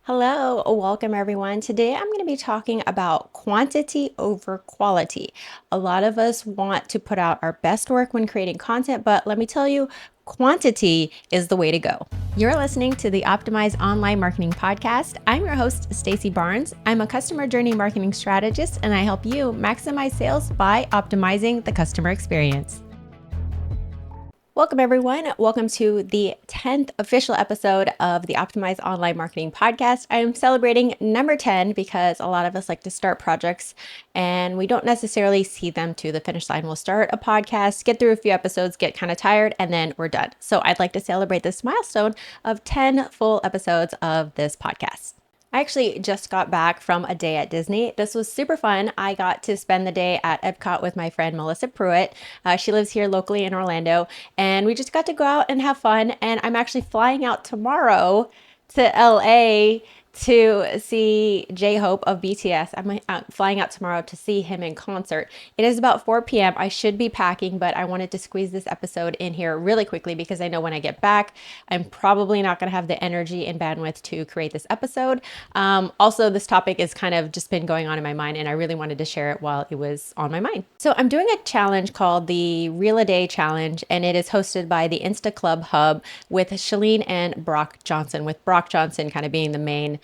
Hello, welcome everyone. Today I'm going to be talking about quantity over quality. A lot of us want to put out our best work when creating content, but let me tell you, quantity is the way to go. You're listening to the Optimize Online Marketing Podcast. I'm your host, Stacey Barnes. I'm a customer journey marketing strategist, and I help you maximize sales by optimizing the customer experience. Welcome, everyone. Welcome to the 10th official episode of the Optimize Online Marketing Podcast. I'm celebrating number 10 because a lot of us like to start projects and we don't necessarily see them to the finish line. We'll start a podcast, get through a few episodes, get kind of tired, and then we're done. So I'd like to celebrate this milestone of 10 full episodes of this podcast. I actually just got back from a day at Disney. This was super fun. I got to spend the day at Epcot with my friend Melissa Pruitt. She lives here locally in Orlando, and we just got to go out and have fun. And I'm actually flying out tomorrow to LA to see J-Hope of BTS. I'm flying out tomorrow to see him in concert. It is about 4 p.m. I should be packing, but I wanted to squeeze this episode in here really quickly because I know when I get back, I'm probably not going to have the energy and bandwidth to create this episode. Also, this topic is kind of just been going on in my mind, and I really wanted to share it while it was on my mind. So I'm doing a challenge called the Reel a Day Challenge, and it is hosted by the Insta Club Hub with Shalene and Brock Johnson, with Brock Johnson kind of being the main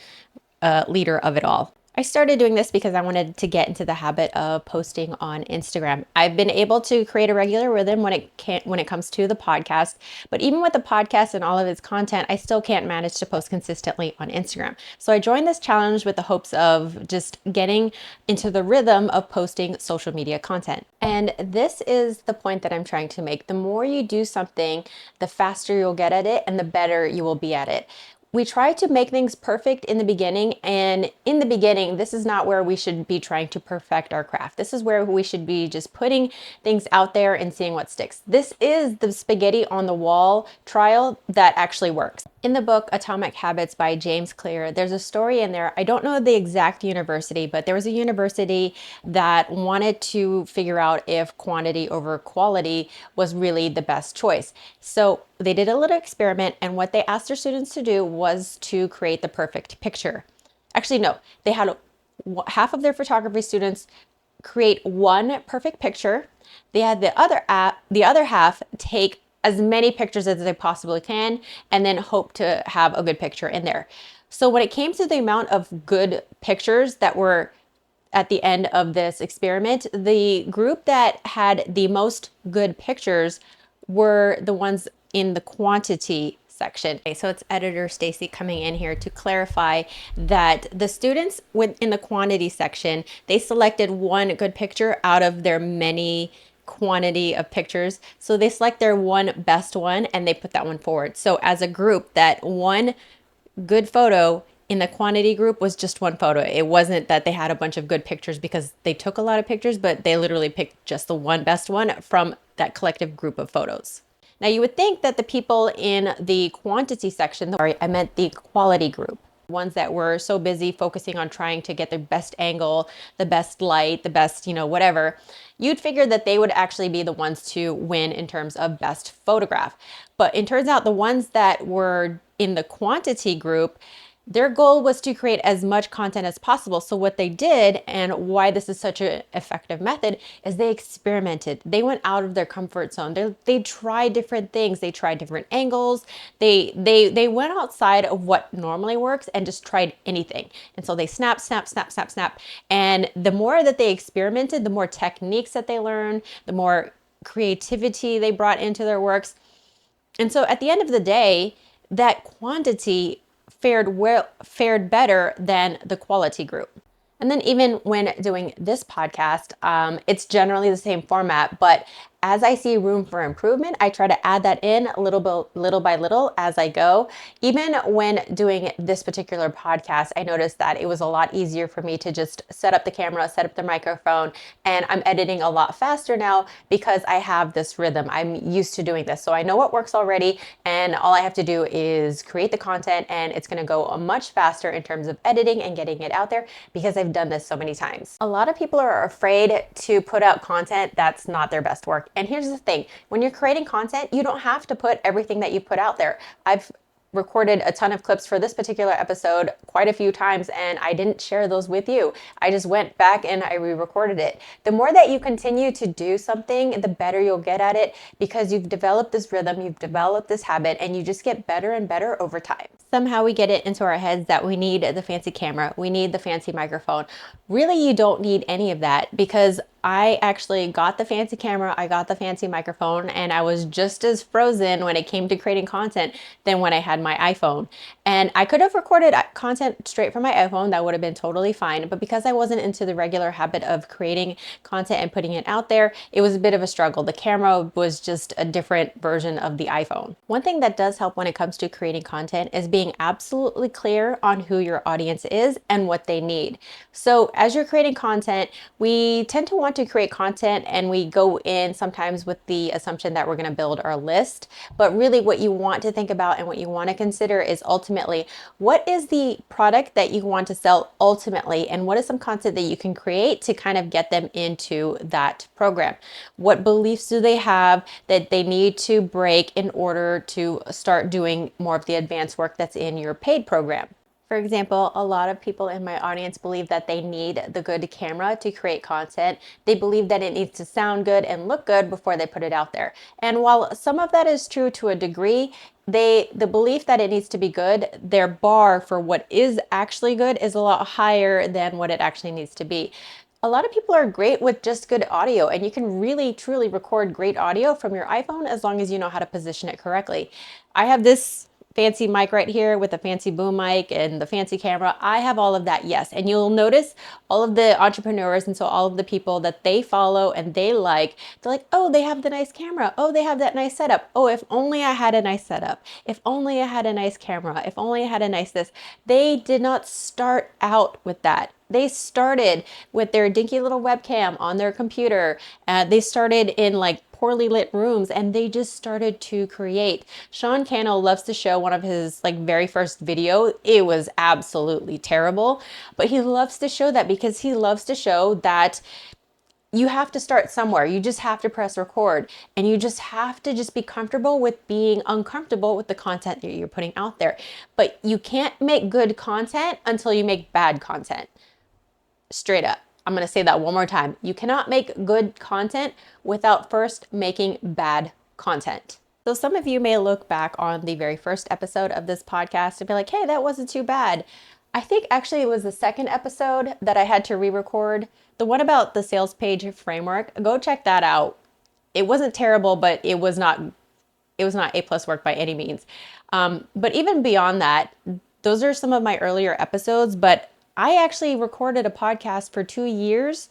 leader of it all. I started doing this because I wanted to get into the habit of posting on Instagram. I've been able to create a regular rhythm when it comes to the podcast, but even with the podcast and all of its content, I still can't manage to post consistently on Instagram. So I joined this challenge with the hopes of just getting into the rhythm of posting social media content. And this is the point that I'm trying to make. The more you do something, the faster you'll get at it and the better you will be at it. We try to make things perfect in the beginning, and in the beginning, this is not where we should be trying to perfect our craft. This is where we should be just putting things out there and seeing what sticks. This is the spaghetti on the wall trial that actually works. In the book Atomic Habits by James Clear, there's a story in there. I don't know the exact university, but there was a university that wanted to figure out if quantity over quality was really the best choice. So they did a little experiment, and what they asked their students to do was to create the perfect picture. Actually, no, they had half of their photography students create one perfect picture. They had the other half take as many pictures as they possibly can, and then hope to have a good picture in there. So when it came to the amount of good pictures that were at the end of this experiment, the group that had the most good pictures were the ones in the quantity section. Okay, so it's editor Stacy coming in here to clarify that the students in the quantity section, they selected one good picture out of their many quantity of pictures. So they select their one best one and they put that one forward. So as a group, that one good photo in the quantity group was just one photo. It wasn't that they had a bunch of good pictures because they took a lot of pictures, but they literally picked just the one best one from that collective group of photos. Now you would think that the people in the quantity section, I meant the quality group, ones that were so busy focusing on trying to get the best angle, the best light, the best, whatever, you'd figure that they would actually be the ones to win in terms of best photograph. But it turns out the ones that were in the quantity group, their goal was to create as much content as possible. So what they did, and why this is such an effective method, is they experimented. They went out of their comfort zone. They tried different things. They tried different angles. They went outside of what normally works and just tried anything. And so they snap. And the more that they experimented, the more techniques that they learned, the more creativity they brought into their works. And so at the end of the day, that quantity fared better than the quality group. And then even when doing this podcast, it's generally the same format, but as I see room for improvement, I try to add that in little by little as I go. Even when doing this particular podcast, I noticed that it was a lot easier for me to just set up the camera, set up the microphone, and I'm editing a lot faster now because I have this rhythm. I'm used to doing this. So I know what works already, and all I have to do is create the content, and it's gonna go much faster in terms of editing and getting it out there because I've done this so many times. A lot of people are afraid to put out content that's not their best work. And here's the thing, when you're creating content, you don't have to put everything that you put out there. I've recorded a ton of clips for this particular episode quite a few times, and I didn't share those with you. I just went back and I re-recorded it. The more that you continue to do something, the better you'll get at it, because you've developed this rhythm, you've developed this habit, and you just get better and better over time. Somehow we get it into our heads that we need the fancy camera, we need the fancy microphone. Really, you don't need any of that, because I actually got the fancy camera, I got the fancy microphone, and I was just as frozen when it came to creating content than when I had my iPhone. And I could have recorded content straight from my iPhone, that would have been totally fine. But because I wasn't into the regular habit of creating content and putting it out there, it was a bit of a struggle. The camera was just a different version of the iPhone. One thing that does help when it comes to creating content is being absolutely clear on who your audience is and what they need. So as you're creating content, we tend to want to create content and we go in sometimes with the assumption that we're going to build our list. But really what you want to think about and what you want to consider is ultimately, what is the product that you want to sell ultimately, and what is some content that you can create to kind of get them into that program? What beliefs do they have that they need to break in order to start doing more of the advanced work that's in your paid program? For example, a lot of people in my audience believe that they need the good camera to create content. They believe that it needs to sound good and look good before they put it out there. And while some of that is true to a degree, the belief that it needs to be good, their bar for what is actually good is a lot higher than what it actually needs to be. A lot of people are great with just good audio, and you can really truly record great audio from your iPhone as long as you know how to position it correctly. I have this fancy mic right here with a fancy boom mic and the fancy camera. I have all of that, yes. And you'll notice all of the entrepreneurs, and so all of the people that they follow and they like, they're like, oh, they have the nice camera. Oh, they have that nice setup. Oh, if only I had a nice setup. If only I had a nice camera. If only I had a nice this. They did not start out with that. They started with their dinky little webcam on their computer. They started in like poorly lit rooms, and they just started to create. Sean Cannell loves to show one of his like very first video. It was absolutely terrible, but he loves to show that because he loves to show that you have to start somewhere. You just have to press record, and you just have to just be comfortable with being uncomfortable with the content that you're putting out there. But you can't make good content until you make bad content. Straight up. I'm going to say that one more time. You cannot make good content without first making bad content. So some of you may look back on the very first episode of this podcast and be like, hey, that wasn't too bad. I think actually it was the second episode that I had to re-record. The one about the sales page framework. Go check that out. It wasn't terrible, but it was not A+ work by any means. But even beyond that, those are some of my earlier episodes, but I actually recorded a podcast for 2 years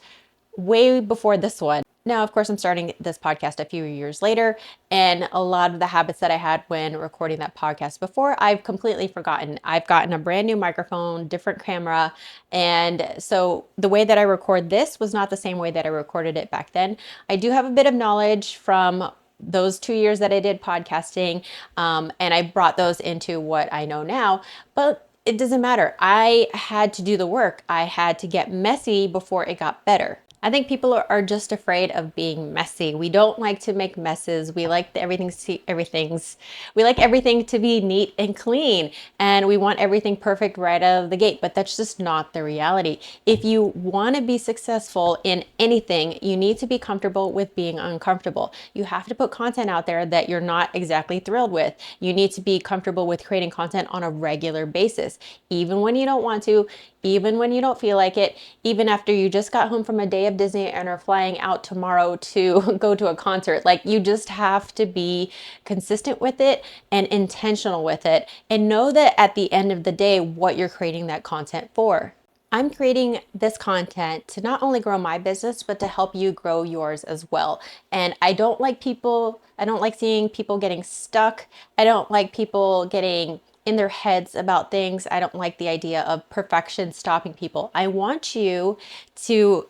way before this one. Now, of course, I'm starting this podcast a few years later, and a lot of the habits that I had when recording that podcast before, I've completely forgotten. I've gotten a brand new microphone, different camera, and so the way that I record this was not the same way that I recorded it back then. I do have a bit of knowledge from those 2 years that I did podcasting, and I brought those into what I know now, but it doesn't matter. I had to do the work. I had to get messy before it got better. I think people are just afraid of being messy. We don't like to make messes. We like everything to be neat and clean, and we want everything perfect right out of the gate, but that's just not the reality. If you want to be successful in anything, you need to be comfortable with being uncomfortable. You have to put content out there that you're not exactly thrilled with. You need to be comfortable with creating content on a regular basis, even when you don't want to, even when you don't feel like it, even after you just got home from a day of Disney and are flying out tomorrow to go to a concert. Like, you just have to be consistent with it and intentional with it, and know that at the end of the day, what you're creating that content for. I'm creating this content to not only grow my business, but to help you grow yours as well. And I don't like seeing people getting stuck. I don't like people getting in their heads about things. I don't like the idea of perfection stopping people. I want you to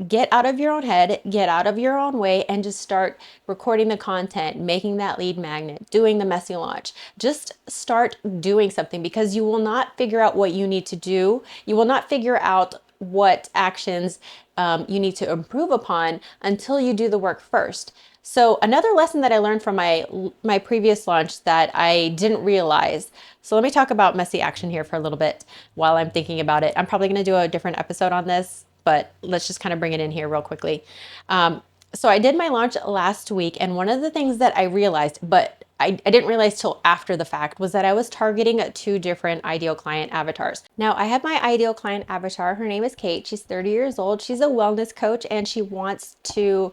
get out of your own head, get out of your own way, and just start recording the content, making that lead magnet, doing the messy launch. Just start doing something, because you will not figure out what you need to do. You will not figure out what actions you need to improve upon until you do the work first. So another lesson that I learned from my previous launch that I didn't realize. So let me talk about messy action here for a little bit while I'm thinking about it. I'm probably going to do a different episode on this, but let's just kind of bring it in here real quickly. So I did my launch last week, and one of the things that I realized, but I didn't realize till after the fact, was that I was targeting two different ideal client avatars. Now, I have my ideal client avatar. Her name is Kate. She's 30 years old. She's a wellness coach, and she wants to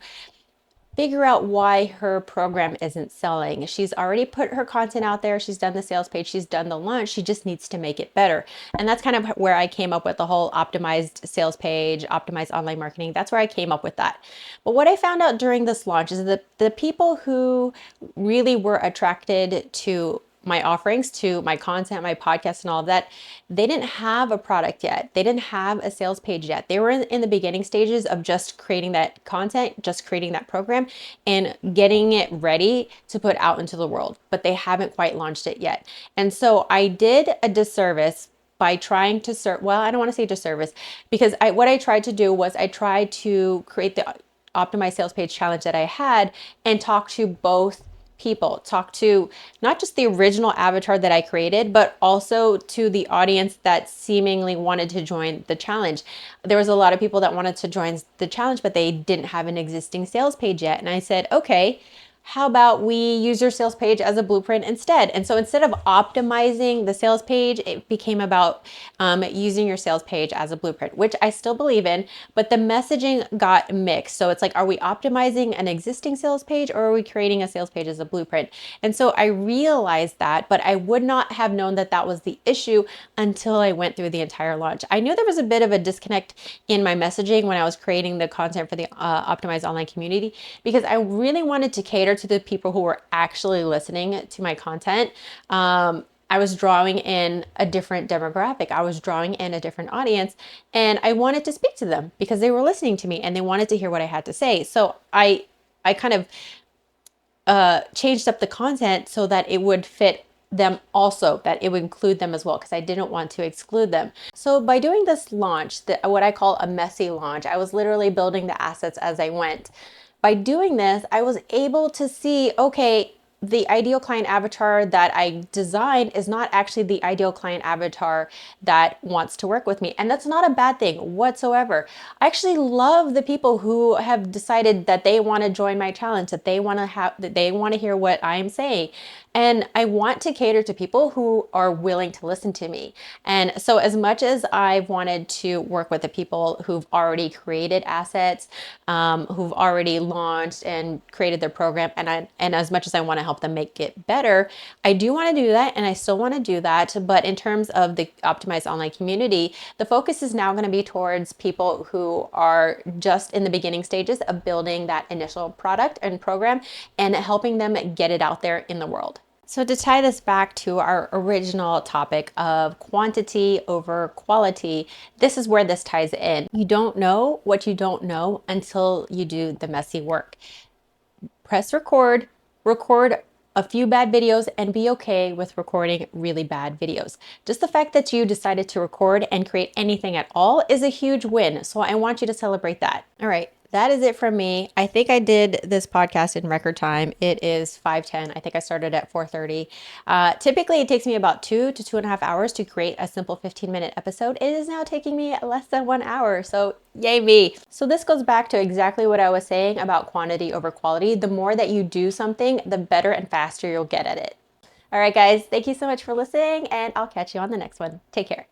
figure out why her program isn't selling. She's already put her content out there. She's done the sales page. She's done the launch. She just needs to make it better. And that's kind of where I came up with the whole optimized sales page, optimized online marketing. That's where I came up with that. But what I found out during this launch is that the people who really were attracted to my offerings, to my content, my podcast, and all of that, they didn't have a product yet. They didn't have a sales page yet. They were in the beginning stages of just creating that content, just creating that program, and getting it ready to put out into the world. But they haven't quite launched it yet. And so I did a disservice by trying to well, I don't want to say disservice, because what I tried to do was I tried to create the optimized sales page challenge that I had and talk to both people, talk to not just the original avatar that I created, but also to the audience that seemingly wanted to join the challenge. There was a lot of people that wanted to join the challenge, but they didn't have an existing sales page yet. And I said, okay, how about we use your sales page as a blueprint instead? And so instead of optimizing the sales page, it became about using your sales page as a blueprint, which I still believe in, but the messaging got mixed. So it's like, are we optimizing an existing sales page, or are we creating a sales page as a blueprint? And so I realized that, but I would not have known that that was the issue until I went through the entire launch. I knew there was a bit of a disconnect in my messaging when I was creating the content for the optimized online community, because I really wanted to cater to the people who were actually listening to my content. I was drawing in a different demographic. I was drawing in a different audience, and I wanted to speak to them because they were listening to me and they wanted to hear what I had to say. So I kind of changed up the content so that it would fit them also, that it would include them as well, because I didn't want to exclude them. So by doing this launch, what I call a messy launch, I was literally building the assets as I went. By doing this, I was able to see, okay, the ideal client avatar that I designed is not actually the ideal client avatar that wants to work with me. And that's not a bad thing whatsoever. I actually love the people who have decided that they want to join my challenge, that they want to hear what I'm saying. And I want to cater to people who are willing to listen to me. And so as much as I've wanted to work with the people who've already created assets, who've already launched and created their program, and as much as I want to help them make it better, I do want to do that, and I still want to do that. But in terms of the optimized online community, the focus is now going to be towards people who are just in the beginning stages of building that initial product and program and helping them get it out there in the world. So to tie this back to our original topic of quantity over quality, this is where this ties in. You don't know what you don't know until you do the messy work. Press record, record a few bad videos, and be okay with recording really bad videos. Just the fact that you decided to record and create anything at all is a huge win. So I want you to celebrate that. All right. That is it from me. I think I did this podcast in record time. It is 5:10. I think I started at 4:30. Typically, it takes me about 2 to 2.5 hours to create a simple 15-minute episode. It is now taking me less than 1 hour. So yay me. So this goes back to exactly what I was saying about quantity over quality. The more that you do something, the better and faster you'll get at it. All right, guys. Thank you so much for listening, and I'll catch you on the next one. Take care.